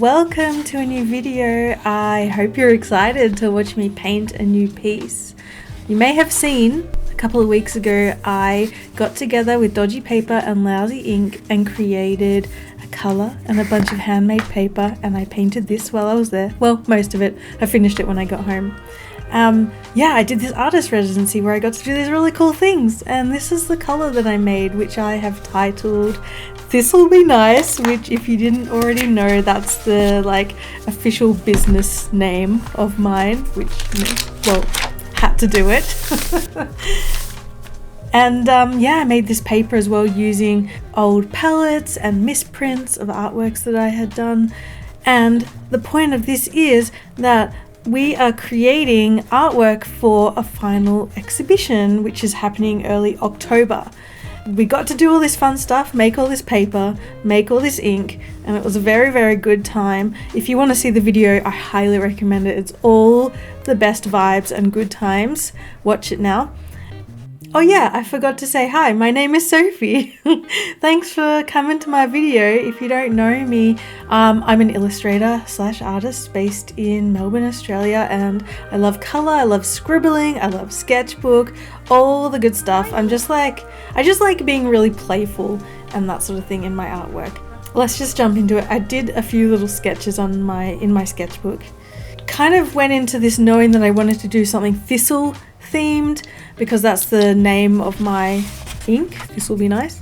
welcome to a new video. I hope you're excited to watch me paint a new piece. You may have seen a couple of weeks ago I got together with dodgy paper and lousy ink and created a colour and a bunch of handmade paper, and I painted this while I was there. Well, most of it. I finished it when I got home. I did this artist residency where I got to do these really cool things, and this is the colour that I made, which I have titled This'll Be Nice, which if you didn't already know, that's the official business name of mine, which, had to do it. And I made this paper as well using old palettes and misprints of artworks that I had done. And the point of this is that we are creating artwork for a final exhibition, which is happening early October. We got to do all this fun stuff, make all this paper, make all this ink, and it was a very, very good time. If you want to see the video, I highly recommend it. It's all the best vibes and good times. Watch it now. Oh yeah, I forgot to say hi. My name is Sophie. Thanks for coming to my video. If you don't know me, I'm an illustrator / artist based in Melbourne, Australia, and I love colour, I love scribbling, I love sketchbook, all the good stuff. I just like being really playful and that sort of thing in my artwork. Let's just jump into it. I did a few little sketches in my sketchbook. Kind of went into this knowing that I wanted to do something thistle themed, because that's the name of my ink, This'll Be Nice,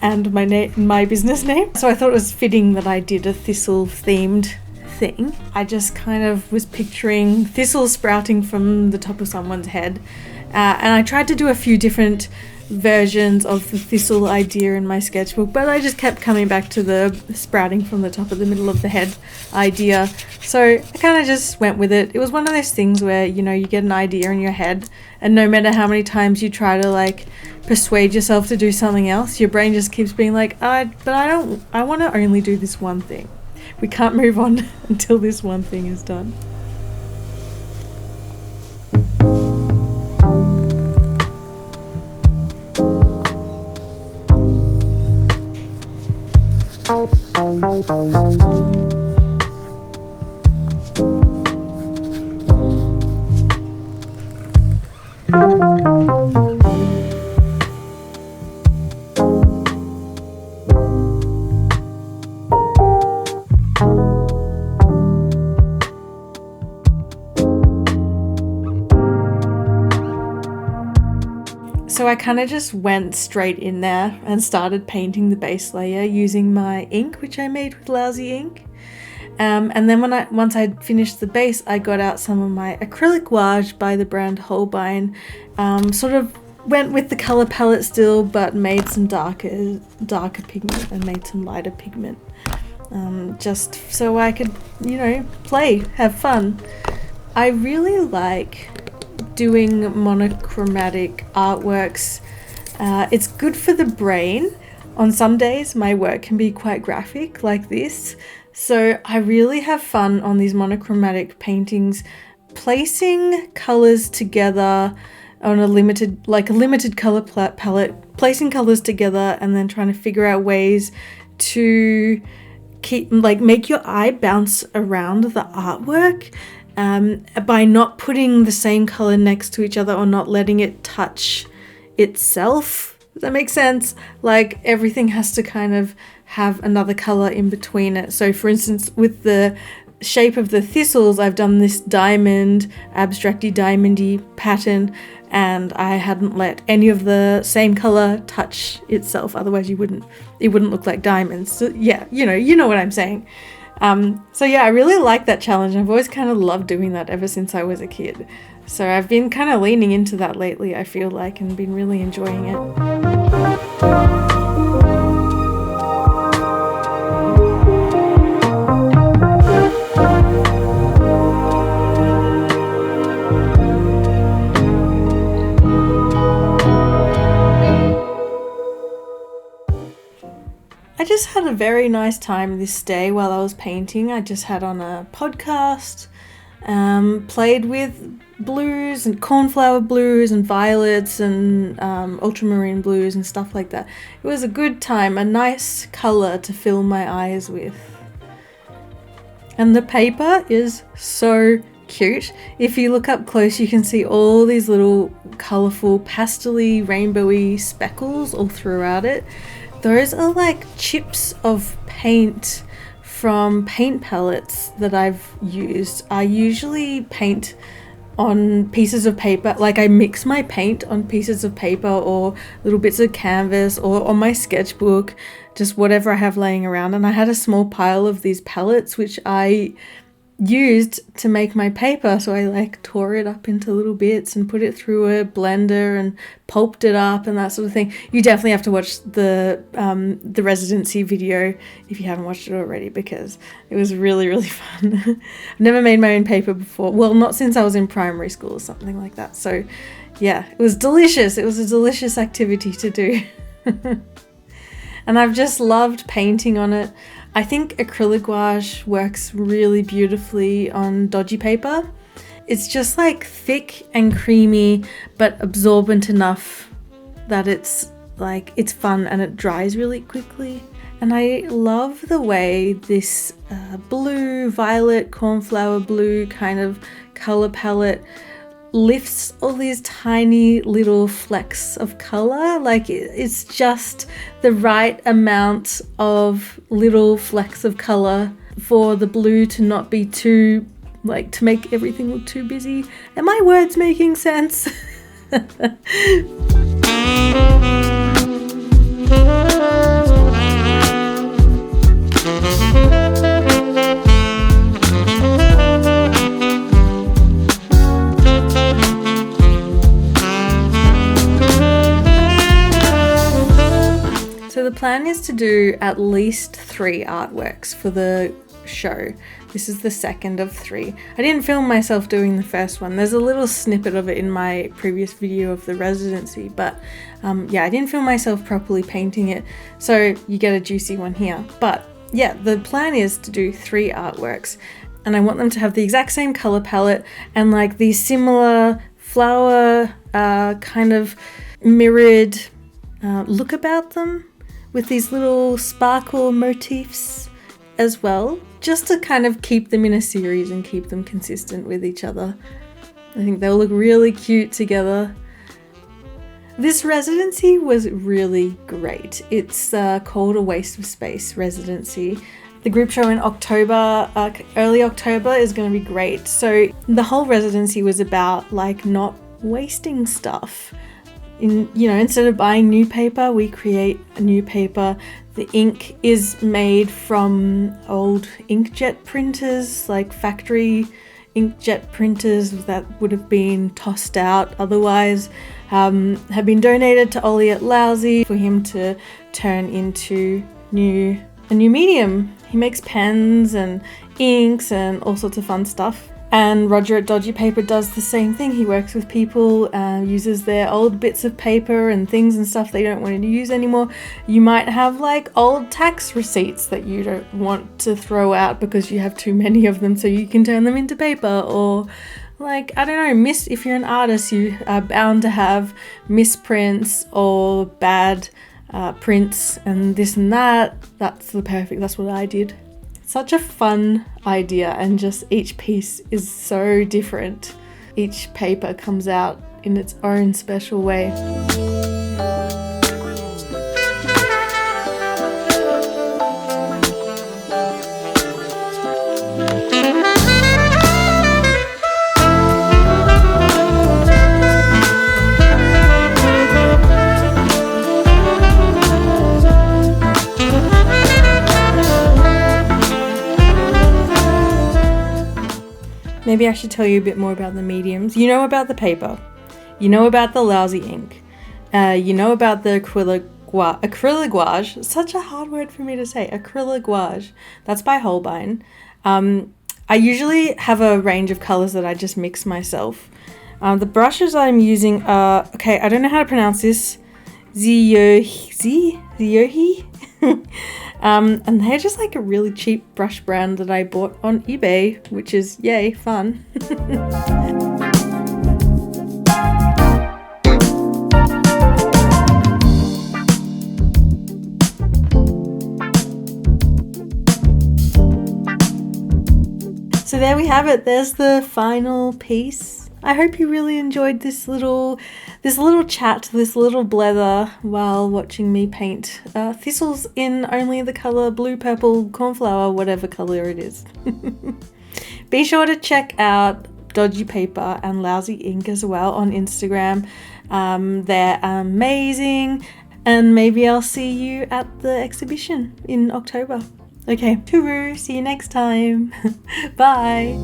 and my business name. So I thought it was fitting that I did a thistle themed thing. I just kind of was picturing thistles sprouting from the top of someone's head, and I tried to do a few different versions of the thistle idea in my sketchbook, but I just kept coming back to the sprouting from the top of the middle of the head idea. So I kind of just went with it. It was one of those things where, you get an idea in your head, and no matter how many times you try to persuade yourself to do something else, your brain just keeps being like, I want to only do this one thing. We can't move on until this one thing is done. So I kind of just went straight in there and started painting the base layer using my ink, which I made with lousy ink. And then once I'd finished the base, I got out some of my acrylic gouache by the brand Holbein. Sort of went with the color palette still, but made some darker pigment and made some lighter pigment. Just so I could, play, have fun. I really like doing monochromatic artworks. It's good for the brain. On some days my work can be quite graphic like this, so I really have fun on these monochromatic paintings, placing colors together on a limited color palette, placing colors together and then trying to figure out ways to make your eye bounce around the artwork, by not putting the same color next to each other or not letting it touch itself. Does that make sense? Everything has to kind of have another color in between it. So for instance, with the shape of the thistles, I've done this diamond, abstracty diamondy pattern, and I hadn't let any of the same color touch itself, otherwise it wouldn't look like diamonds. So yeah, you know what I'm saying. I really like that challenge. I've always kind of loved doing that ever since I was a kid. So I've been kind of leaning into that lately, I feel like, and been really enjoying it. I just had a very nice time this day while I was painting. I just had on a podcast, played with blues and cornflower blues and violets and ultramarine blues and stuff like that. It was a good time, a nice colour to fill my eyes with. And the paper is so cute. If you look up close, you can see all these little colourful pastel-y, rainbowy speckles all throughout it. Those are like chips of paint from paint palettes that I've used. I usually paint on pieces of paper, like I mix my paint on pieces of paper or little bits of canvas or on my sketchbook, just whatever I have laying around. And I had a small pile of these palettes which I used to make my paper, so I like tore it up into little bits and put it through a blender and pulped it up and that sort of thing. You definitely have to watch the residency video if you haven't watched it already, because it was really, really fun. I've never made my own paper before, well, not since I was in primary school or something like that. So yeah, it was delicious. It was a delicious activity to do. And I've just loved painting on it. I think acrylic gouache works really beautifully on dodgy paper. It's just like thick and creamy, but absorbent enough that it's fun and it dries really quickly. And I love the way this blue, violet, cornflower blue kind of color palette lifts all these tiny little flecks of color. Like it's just the right amount of little flecks of color for the blue to not be too, like, to make everything look too busy. Are my words making sense? So the plan is to do at least 3 artworks for the show. This is the second of 3. I didn't film myself doing the first one. There's a little snippet of it in my previous video of the residency, but yeah, I didn't film myself properly painting it, so you get a juicy one here. But yeah, the plan is to do 3 artworks, and I want them to have the exact same color palette and like these similar flower kind of mirrored look about them, with these little sparkle motifs as well, just to kind of keep them in a series and keep them consistent with each other. I think they'll look really cute together. This residency was really great. It's called A Waste of Space Residency. The group show in October, early October, is going to be great. So the whole residency was about like not wasting stuff. Instead of buying new paper, we create a new paper. The ink is made from old inkjet printers, like factory inkjet printers that would have been tossed out otherwise, have been donated to Ollie at Lousy for him to turn into a new medium. He makes pens and inks and all sorts of fun stuff. And Roger at Dodgy Paper does the same thing. He works with people, uses their old bits of paper and things and stuff they don't want to use anymore. You might have like old tax receipts that you don't want to throw out because you have too many of them, so you can turn them into paper. Or like, I don't know, if you're an artist, you are bound to have misprints or bad prints and this and that. That's what I did. Such a fun idea, and just each piece is so different. Each paper comes out in its own special way. Maybe I should tell you a bit more about the mediums. You know about the paper. You know about the Lousy ink. You know about the acrylic gouache. Such a hard word for me to say. Acrylic gouache. That's by Holbein. I usually have a range of colours that I just mix myself. The brushes I'm using are, okay, I don't know how to pronounce this. Ziohi? And they're just like a really cheap brush brand that I bought on eBay, which is, yay, fun. there we have it. There's the final piece. I hope you really enjoyed this little chat, this little blether while watching me paint thistles in only the color blue, purple, cornflower, whatever color it is. Be sure to check out Dodgy Paper and Lousy Ink as well on Instagram. They're amazing, and maybe I'll see you at the exhibition in October. Okay, tooroo, see you next time. Bye.